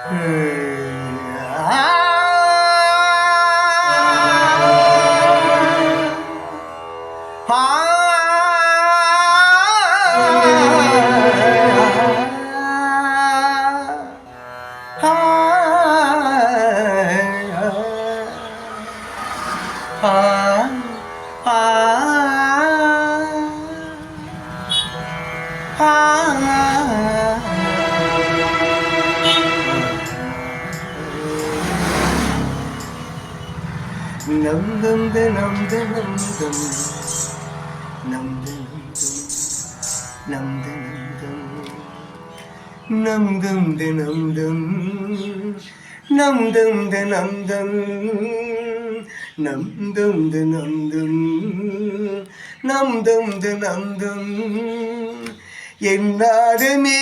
nằm đâm đê nằm đê nằm đâm nằm đê nằm đê nằm đâm đê nằm đâm nằm đâm đê nằm đâm nằm đâm đê nằm đâm நம் தம் நம் தம் என்னாலுமே